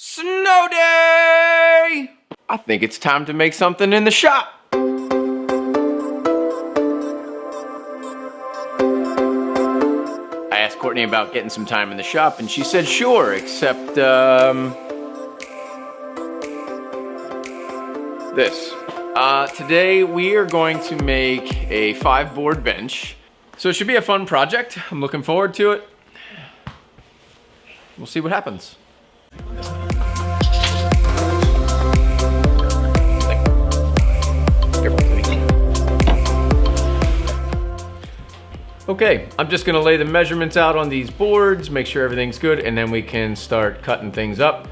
Snow day! I think it's time to make something in the shop. I asked Courtney about getting some time in the shop and she said sure, except this. Today we are going to make a 5-board bench. So it should be a fun project. I'm looking forward to it. We'll see what happens. Okay, I'm just gonna lay the measurements out on these boards, make sure everything's good, and then we can start cutting things up.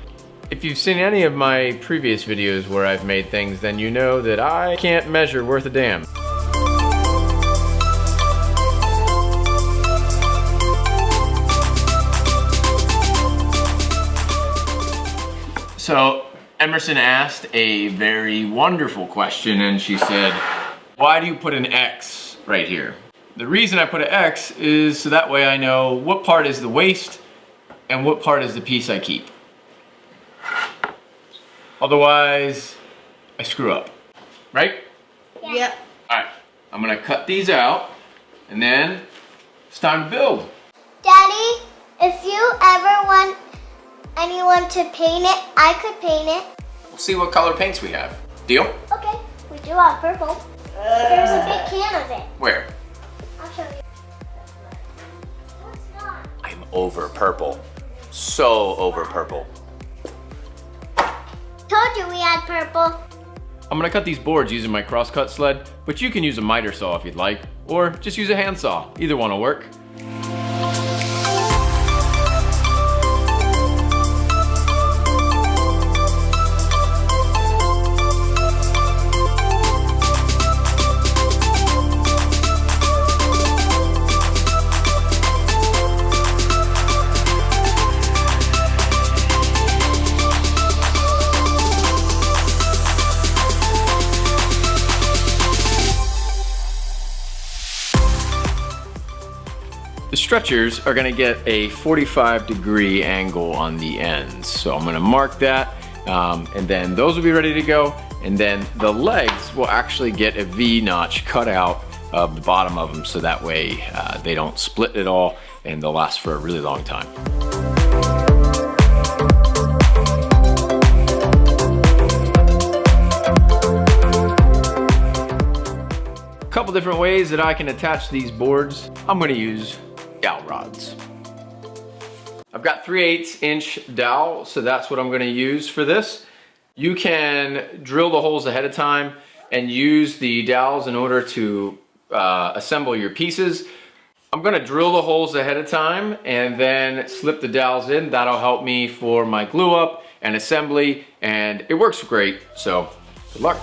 If you've seen any of my previous videos where I've made things, then you know that I can't measure worth a damn. So Emerson asked a very wonderful question and she said, why do you put an X right here? The reason I put an X is so that way I know what part is the waste and what part is the piece I keep. Otherwise, I screw up, right? Yeah. Yep. All right, I'm gonna cut these out and then it's time to build. Daddy, if you ever want anyone to paint it, I could paint it. We'll see what color paints we have. Deal? Okay, we do have purple. There's a big can of it. Where? I'll show you. No, it's not. I'm over purple. So over purple. Told you we had purple. I'm gonna cut these boards using my crosscut sled, but you can use a miter saw if you'd like, or just use a handsaw. Either one will work. The stretchers are gonna get a 45-degree angle on the ends. So I'm gonna mark that, and then those will be ready to go. And then the legs will actually get a V-notch cut out of the bottom of them so that way they don't split at all and they'll last for a really long time. A couple different ways that I can attach these boards. I'm gonna use dowel rods. I've got 3/8 inch dowel, so that's what I'm gonna use for this. You can drill the holes ahead of time and use the dowels in order to assemble your pieces. I'm gonna drill the holes ahead of time and then slip the dowels in. That'll help me for my glue up and assembly, and it works great, so good luck.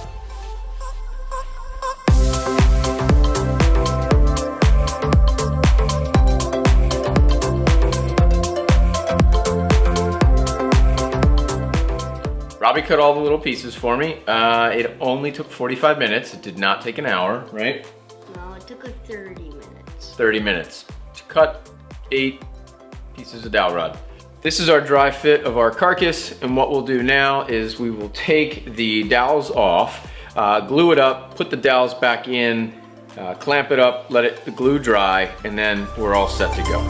Robbie cut all the little pieces for me. It only took 45 minutes. It did not take an hour, right? No, it took like 30 minutes. 30 minutes to cut 8 pieces of dowel rod. This is our dry fit of our carcass, and what we'll do now is we will take the dowels off, glue it up, put the dowels back in, clamp it up, let the glue dry, and then we're all set to go.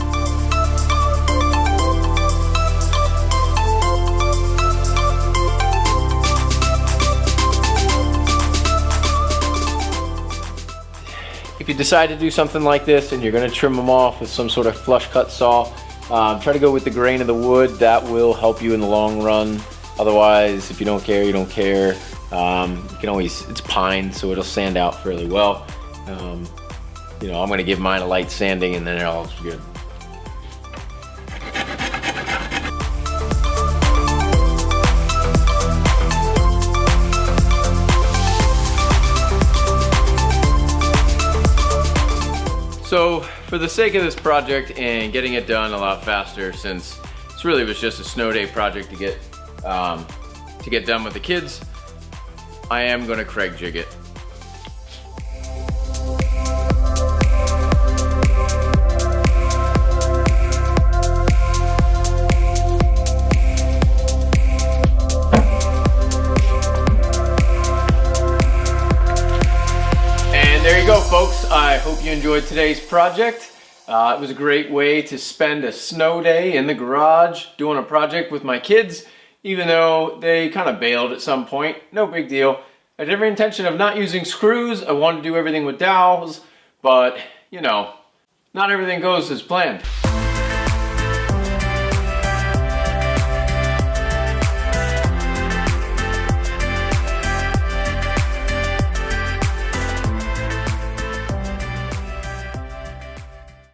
If you decide to do something like this and you're gonna trim them off with some sort of flush cut saw, try to go with the grain of the wood. That will help you in the long run. Otherwise, if you don't care, you don't care. You can always, it's pine, so it'll sand out fairly well. You know, I'm gonna give mine a light sanding and then it all good. So for the sake of this project and getting it done a lot faster, since this really was just a snow day project to get done with the kids, I am gonna Craig jig it. hope you enjoyed today's project. It was a great way to spend a snow day in the garage doing a project with my kids, even though they kind of bailed at some point. No big deal. I had every intention of not using screws. I wanted to do everything with dowels, but you know, not everything goes as planned.